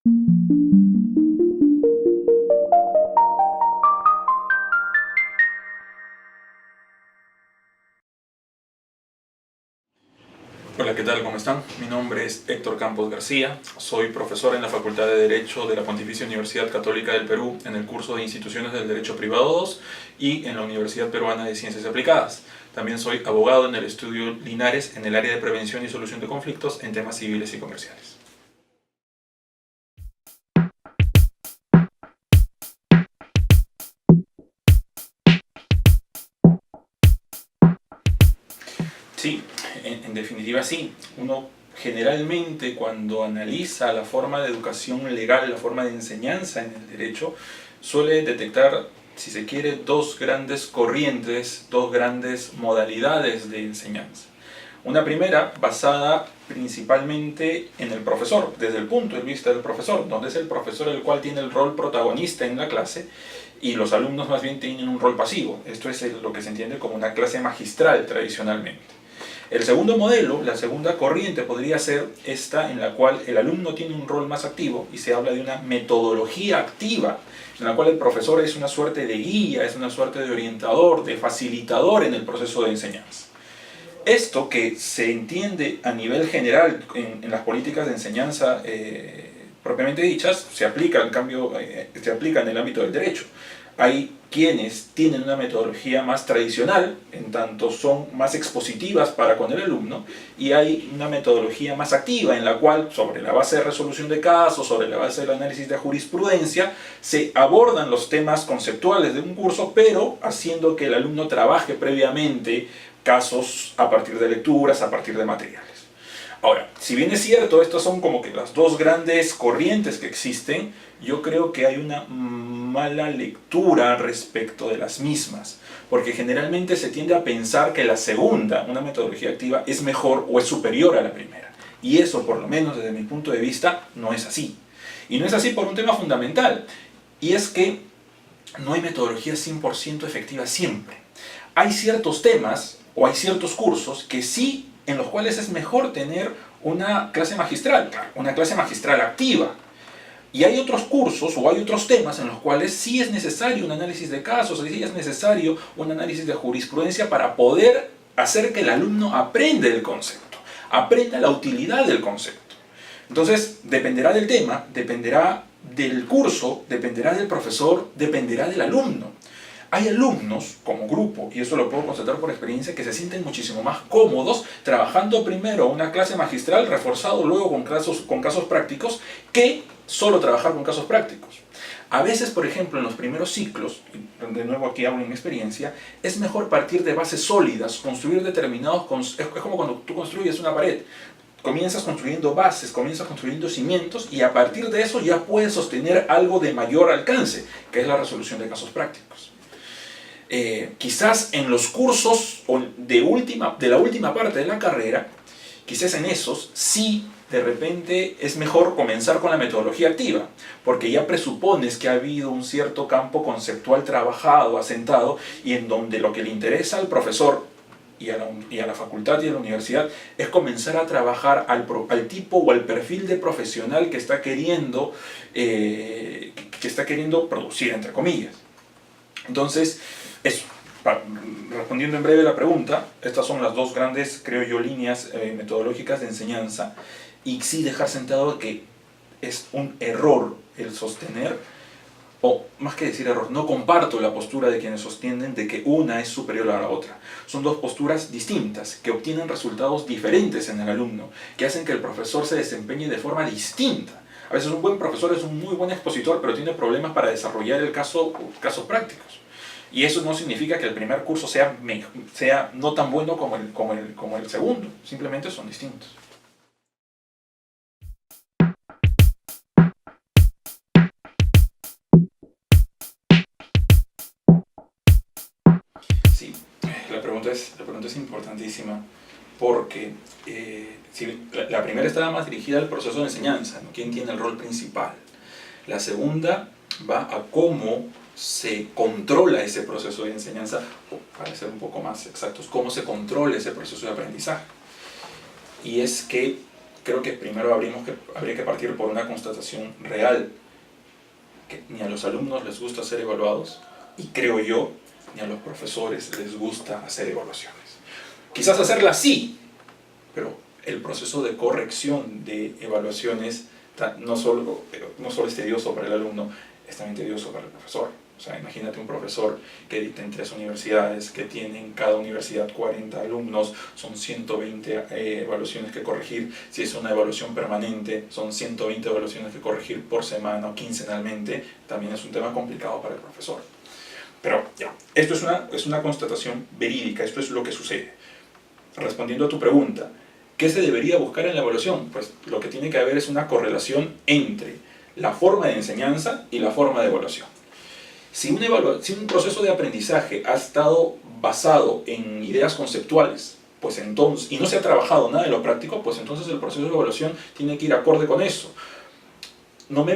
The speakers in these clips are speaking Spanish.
Hola, ¿qué tal? ¿Cómo están? Mi nombre es Héctor Campos García, soy profesor en la Facultad de Derecho de la Pontificia Universidad Católica del Perú en el curso de Instituciones del Derecho Privado 2 y en la Universidad Peruana de Ciencias Aplicadas. También soy abogado en el Estudio Linares en el área de prevención y solución de conflictos en temas civiles y comerciales. Sí, en definitiva sí. Uno generalmente cuando analiza la forma de educación legal, la forma de enseñanza en el derecho, suele detectar, si se quiere, dos grandes corrientes, dos grandes modalidades de enseñanza. Una primera basada principalmente en el profesor, desde el punto de vista del profesor, donde es el profesor el cual tiene el rol protagonista en la clase y los alumnos más bien tienen un rol pasivo. Esto es lo que se entiende como una clase magistral tradicionalmente. El segundo modelo, la segunda corriente podría ser esta en la cual el alumno tiene un rol más activo y se habla de una metodología activa, en la cual el profesor es una suerte de guía, es una suerte de orientador, de facilitador en el proceso de enseñanza. Esto que se entiende a nivel general en las políticas de enseñanza propiamente dichas, se aplica, en cambio, se aplica en el ámbito del derecho. Hay quienes tienen una metodología más tradicional, en tanto son más expositivas para con el alumno, y hay una metodología más activa, en la cual, sobre la base de resolución de casos, sobre la base del análisis de jurisprudencia, se abordan los temas conceptuales de un curso, pero haciendo que el alumno trabaje previamente casos a partir de lecturas, a partir de materiales. Ahora, si bien es cierto, estas son como que las dos grandes corrientes que existen, yo creo que hay una mala lectura respecto de las mismas, porque generalmente se tiende a pensar que la segunda, una metodología activa, es mejor o es superior a la primera. Y eso, por lo menos desde mi punto de vista, no es así. Y no es así por un tema fundamental, y es que no hay metodología 100% efectiva siempre. Hay ciertos temas o hay ciertos cursos que sí, en los cuales es mejor tener una clase magistral activa. Y hay otros cursos o hay otros temas en los cuales sí es necesario un análisis de casos, sí es necesario un análisis de jurisprudencia para poder hacer que el alumno aprenda el concepto, aprenda la utilidad del concepto. Entonces, dependerá del tema, dependerá del curso, dependerá del profesor, dependerá del alumno. Hay alumnos como grupo, y eso lo puedo constatar por experiencia, que se sienten muchísimo más cómodos trabajando primero una clase magistral, reforzado luego con casos prácticos, que solo trabajar con casos prácticos. A veces, por ejemplo, en los primeros ciclos, de nuevo aquí hablo en mi experiencia, es mejor partir de bases sólidas, construir determinados... Es como cuando tú construyes una pared. Comienzas construyendo bases, comienzas construyendo cimientos y a partir de eso ya puedes sostener algo de mayor alcance, que es la resolución de casos prácticos. Quizás en los cursos de la última parte de la carrera, quizás en esos sí de repente es mejor comenzar con la metodología activa, porque ya presupones que ha habido un cierto campo conceptual trabajado, asentado, y en donde lo que le interesa al profesor y a la facultad y a la universidad es comenzar a trabajar al tipo o al perfil de profesional que está queriendo producir, entre comillas. Entonces, eso, respondiendo en breve la pregunta, estas son las dos grandes, creo yo, líneas metodológicas de enseñanza, y sí dejar sentado que es un error el sostener, o más que decir error, no comparto la postura de quienes sostienen de que una es superior a la otra. Son dos posturas distintas, que obtienen resultados diferentes en el alumno, que hacen que el profesor se desempeñe de forma distinta. A veces un buen profesor es un muy buen expositor, pero tiene problemas para desarrollar casos prácticos. Y eso no significa que el primer curso sea no tan bueno como el segundo, simplemente son distintos. Sí, la pregunta es importantísima porque si la primera estaba más dirigida al proceso de enseñanza, ¿no? ¿Quién tiene el rol principal? La segunda va a cómo se controla ese proceso de enseñanza, o para ser un poco más exactos, cómo se controla ese proceso de aprendizaje. Y es que creo que primero habría que partir por una constatación real, que ni a los alumnos les gusta ser evaluados, y creo yo, ni a los profesores les gusta hacer evaluaciones. Quizás hacerlas sí, pero el proceso de corrección de evaluaciones no solo es tedioso para el alumno, es también tedioso para el profesor. O sea, imagínate un profesor que dicta en 3 universidades, que tiene en cada universidad 40 alumnos, son 120 evaluaciones que corregir. Si es una evaluación permanente, son 120 evaluaciones que corregir por semana o quincenalmente. También es un tema complicado para el profesor. Pero ya, esto es una constatación verídica, esto es lo que sucede. Respondiendo a tu pregunta, ¿qué se debería buscar en la evaluación? Pues lo que tiene que haber es una correlación entre la forma de enseñanza y la forma de evaluación. Si un proceso de aprendizaje ha estado basado en ideas conceptuales, pues entonces, y no se ha trabajado nada en lo práctico, pues entonces el proceso de evaluación tiene que ir acorde con eso. No me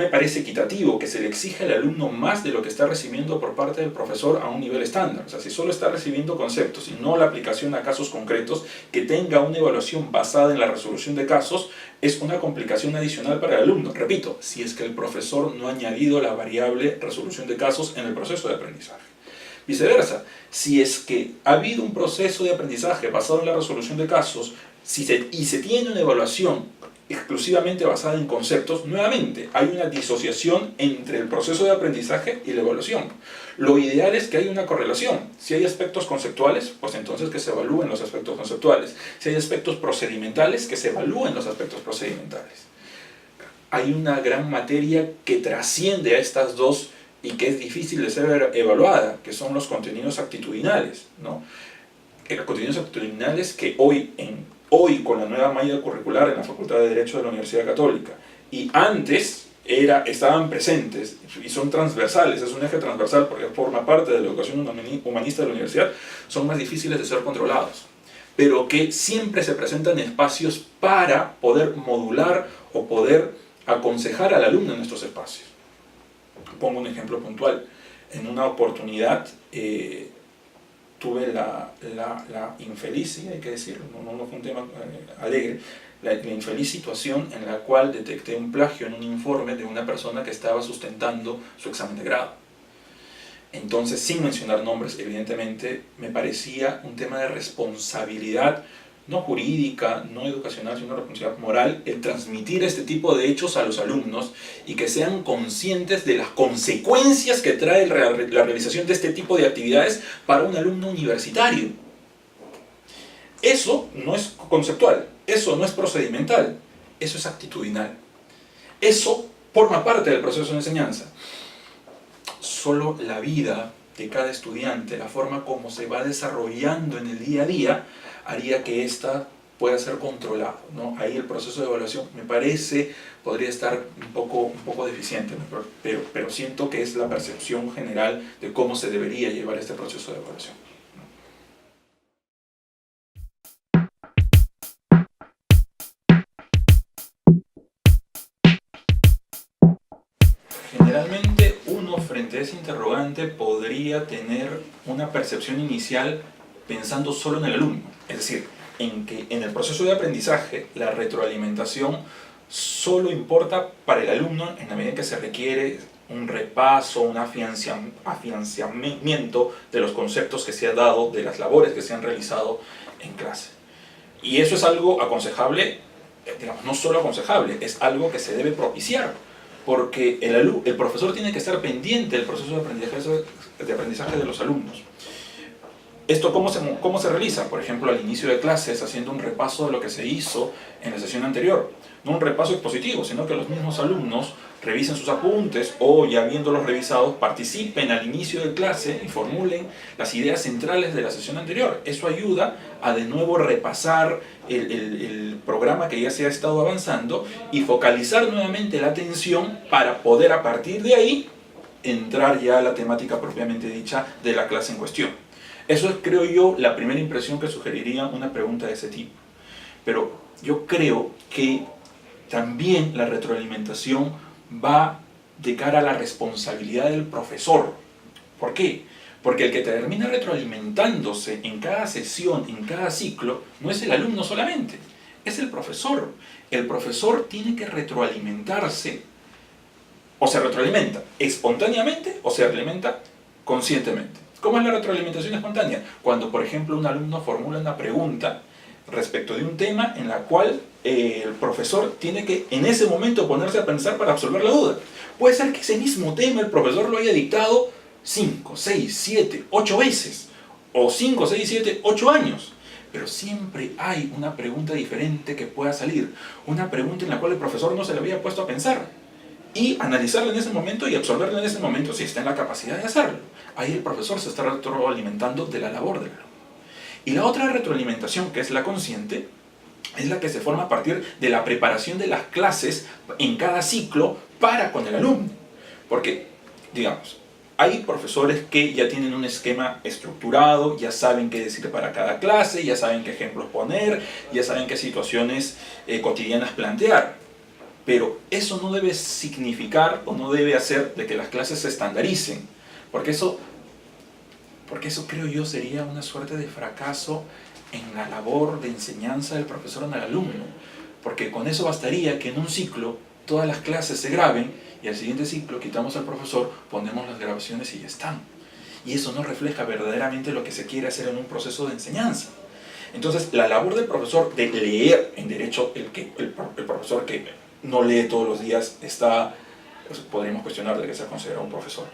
parece equitativo que se le exija al alumno más de lo que está recibiendo por parte del profesor a un nivel estándar. O sea, si solo está recibiendo conceptos y no la aplicación a casos concretos, que tenga una evaluación basada en la resolución de casos, es una complicación adicional para el alumno. Repito, si es que el profesor no ha añadido la variable resolución de casos en el proceso de aprendizaje. Viceversa, si es que ha habido un proceso de aprendizaje basado en la resolución de casos y se tiene una evaluación exclusivamente basada en conceptos, nuevamente hay una disociación entre el proceso de aprendizaje y la evaluación. Lo ideal es que haya una correlación. Si hay aspectos conceptuales, pues entonces que se evalúen los aspectos conceptuales. Si hay aspectos procedimentales, que se evalúen los aspectos procedimentales. Hay una gran materia que trasciende a estas dos y que es difícil de ser evaluada, que son los contenidos actitudinales, ¿no? Contenidos actitudinales que hoy con la nueva malla curricular en la Facultad de Derecho de la Universidad Católica, y antes estaban presentes y son transversales, es un eje transversal porque forma parte de la educación humanista de la universidad, son más difíciles de ser controlados, pero que siempre se presentan espacios para poder modular o poder aconsejar al alumno en estos espacios. Pongo un ejemplo puntual. En una oportunidad tuve la infeliz, sí, hay que decirlo, no fue un tema alegre, la infeliz situación en la cual detecté un plagio en un informe de una persona que estaba sustentando su examen de grado. Entonces, sin mencionar nombres, evidentemente, me parecía un tema de responsabilidad, no jurídica, no educacional, sino una responsabilidad moral, el transmitir este tipo de hechos a los alumnos y que sean conscientes de las consecuencias que trae la realización de este tipo de actividades para un alumno universitario. Eso no es conceptual, eso no es procedimental, eso es actitudinal. Eso forma parte del proceso de enseñanza. Solo la vida de cada estudiante, la forma como se va desarrollando en el día a día, haría que ésta pueda ser controlada, ¿no? Ahí el proceso de evaluación me parece podría estar un poco deficiente, ¿no? pero siento que es la percepción general de cómo se debería llevar este proceso de evaluación. Generalmente uno frente a ese interrogante podría tener una percepción inicial pensando solo en el alumno, es decir, en que en el proceso de aprendizaje la retroalimentación solo importa para el alumno en la medida en que se requiere un repaso, un afianzamiento de los conceptos que se han dado, de las labores que se han realizado en clase. Y eso es algo aconsejable, digamos, no solo aconsejable, es algo que se debe propiciar, porque el profesor tiene que estar pendiente del proceso de aprendizaje de los alumnos. ¿Esto cómo se realiza? Por ejemplo, al inicio de clases, haciendo un repaso de lo que se hizo en la sesión anterior. No un repaso expositivo, sino que los mismos alumnos revisen sus apuntes o, ya habiéndolos revisados, participen al inicio de clase y formulen las ideas centrales de la sesión anterior. Eso ayuda a de nuevo repasar el programa que ya se ha estado avanzando y focalizar nuevamente la atención para poder a partir de ahí entrar ya a la temática propiamente dicha de la clase en cuestión. Eso es, creo yo, la primera impresión que sugeriría una pregunta de ese tipo. Pero yo creo que también la retroalimentación va de cara a la responsabilidad del profesor. ¿Por qué? Porque el que termina retroalimentándose en cada sesión, en cada ciclo, no es el alumno solamente. es el profesor. El profesor tiene que retroalimentarse, o se retroalimenta espontáneamente o se alimenta conscientemente. ¿Cómo es la retroalimentación espontánea? Cuando, por ejemplo, un alumno formula una pregunta respecto de un tema en la cual el profesor tiene que en ese momento ponerse a pensar para absolver la duda. Puede ser que ese mismo tema el profesor lo haya dictado 5, 6, 7, 8 veces, o 5, 6, 7, 8 años. Pero siempre hay una pregunta diferente que pueda salir, una pregunta en la cual el profesor no se le había puesto a pensar, y analizarla en ese momento y absorberla en ese momento si está en la capacidad de hacerlo. Ahí el profesor se está retroalimentando de la labor del alumno. Y la otra retroalimentación, que es la consciente, es la que se forma a partir de la preparación de las clases en cada ciclo para con el alumno. Porque, digamos, hay profesores que ya tienen un esquema estructurado, ya saben qué decir para cada clase, ya saben qué ejemplos poner, ya saben qué situaciones cotidianas plantear. Pero eso no debe significar o no debe hacer de que las clases se estandaricen, porque eso creo yo sería una suerte de fracaso en la labor de enseñanza del profesor en el alumno, porque con eso bastaría que en un ciclo todas las clases se graben y al siguiente ciclo quitamos al profesor, ponemos las grabaciones y ya están. Y eso no refleja verdaderamente lo que se quiere hacer en un proceso de enseñanza. Entonces, la labor del profesor de leer en derecho, el profesor que no lee todos los días, podríamos cuestionar de que sea considerado un profesor.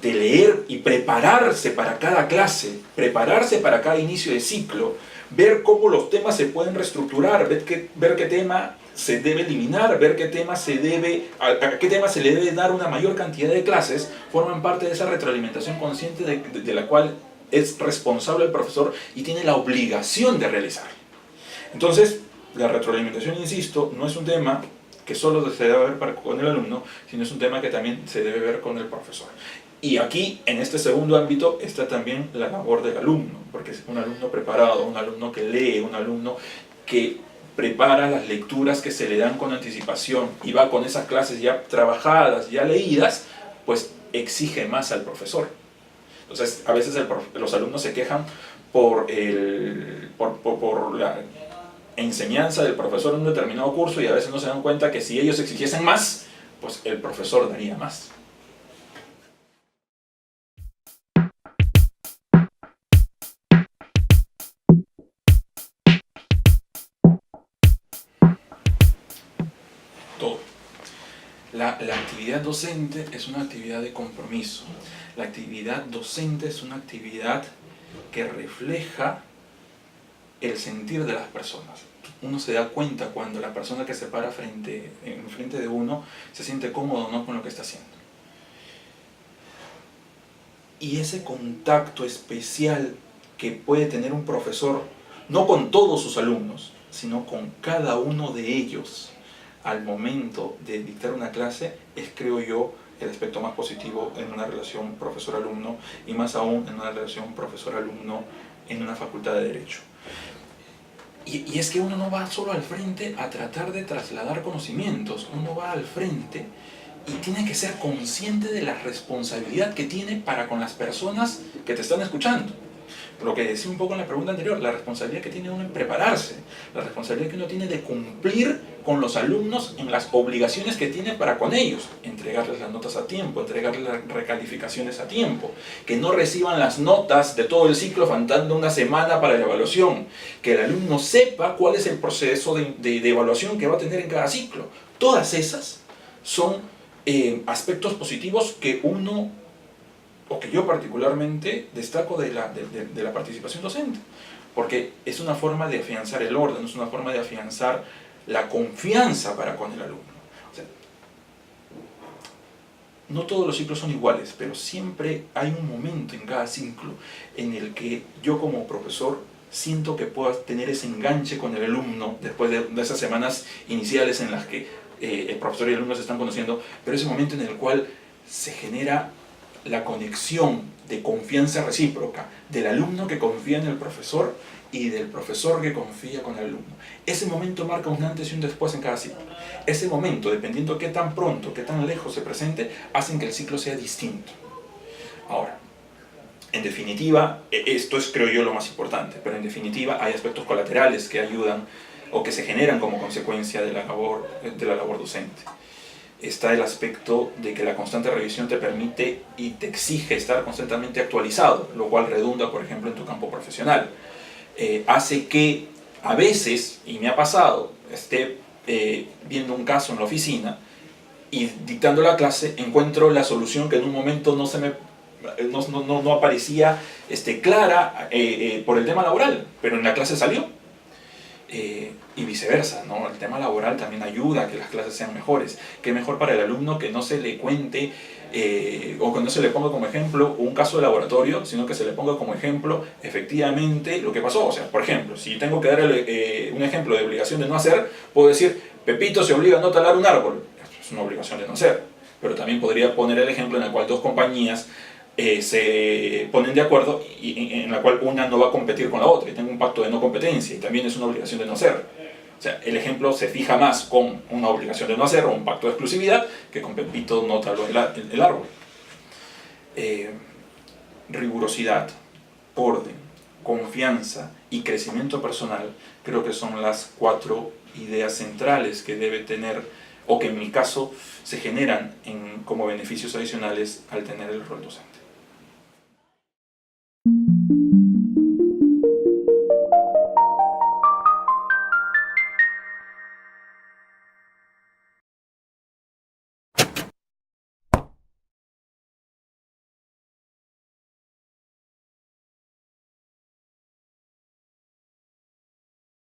De leer y prepararse para cada clase, prepararse para cada inicio de ciclo, ver cómo los temas se pueden reestructurar, ver qué tema se debe eliminar, ver a qué tema se le debe dar una mayor cantidad de clases, forman parte de esa retroalimentación consciente de la cual es responsable el profesor y tiene la obligación de realizar. Entonces, la retroalimentación, insisto, no es un tema que solo se debe ver con el alumno, sino es un tema que también se debe ver con el profesor. Y aquí, en este segundo ámbito, está también la labor del alumno, porque es un alumno preparado, un alumno que lee, un alumno que prepara las lecturas que se le dan con anticipación y va con esas clases ya trabajadas, ya leídas, pues exige más al profesor. Entonces, a veces los alumnos se quejan por la enseñanza del profesor en un determinado curso y a veces no se dan cuenta que si ellos exigiesen más, pues el profesor daría más. Todo. La actividad docente es una actividad de compromiso. La actividad docente es una actividad que refleja el sentir de las personas. Uno se da cuenta cuando la persona que se para enfrente de uno se siente cómodo o no con lo que está haciendo. Y ese contacto especial que puede tener un profesor, no con todos sus alumnos, sino con cada uno de ellos, al momento de dictar una clase, es, creo yo, el aspecto más positivo en una relación profesor-alumno y más aún en una relación profesor-alumno en una facultad de Derecho. Y es que uno no va solo al frente a tratar de trasladar conocimientos, uno va al frente y tiene que ser consciente de la responsabilidad que tiene para con las personas que te están escuchando. Lo que decía un poco en la pregunta anterior, la responsabilidad que tiene uno en prepararse, la responsabilidad que uno tiene de cumplir con los alumnos en las obligaciones que tiene para con ellos, entregarles las notas a tiempo, entregarles las recalificaciones a tiempo, que no reciban las notas de todo el ciclo faltando una semana para la evaluación, que el alumno sepa cuál es el proceso de evaluación que va a tener en cada ciclo. Todas esas son aspectos positivos que uno, o que yo particularmente destaco de la participación docente, porque es una forma de afianzar el orden, es una forma de afianzar la confianza para con el alumno. O sea, no todos los ciclos son iguales, pero siempre hay un momento en cada ciclo en el que yo como profesor siento que puedo tener ese enganche con el alumno después de esas semanas iniciales en las que el profesor y el alumno se están conociendo, pero ese momento en el cual se genera la conexión de confianza recíproca del alumno que confía en el profesor y del profesor que confía con el alumno. Ese momento marca un antes y un después en cada ciclo. Ese momento, dependiendo qué tan pronto, qué tan lejos se presente, hacen que el ciclo sea distinto. Ahora, en definitiva, esto es, creo yo, lo más importante, pero en definitiva hay aspectos colaterales que ayudan o que se generan como consecuencia de la labor docente. Está el aspecto de que la constante revisión te permite y te exige estar constantemente actualizado, lo cual redunda, por ejemplo, en tu campo profesional. Hace que a veces, y me ha pasado, esté viendo un caso en la oficina y dictando la clase encuentro la solución que en un momento no aparecía clara por el tema laboral, pero en la clase salió. Y viceversa, ¿no? El tema laboral también ayuda a que las clases sean mejores. Qué mejor para el alumno que no se le cuente o que no se le ponga como ejemplo un caso de laboratorio, sino que se le ponga como ejemplo efectivamente lo que pasó. O sea, por ejemplo, si tengo que darle un ejemplo de obligación de no hacer, puedo decir, Pepito se obliga a no talar un árbol. Es una obligación de no hacer. Pero también podría poner el ejemplo en el cual dos compañías se ponen de acuerdo y en la cual una no va a competir con la otra y tengo un pacto de no competencia y también es una obligación de no hacer. O sea, el ejemplo se fija más con una obligación de no hacer o un pacto de exclusividad que con Pepito no taló el árbol. Rigurosidad, orden, confianza y crecimiento personal creo que son las 4 ideas centrales que debe tener o que en mi caso se generan como beneficios adicionales al tener el rol docente.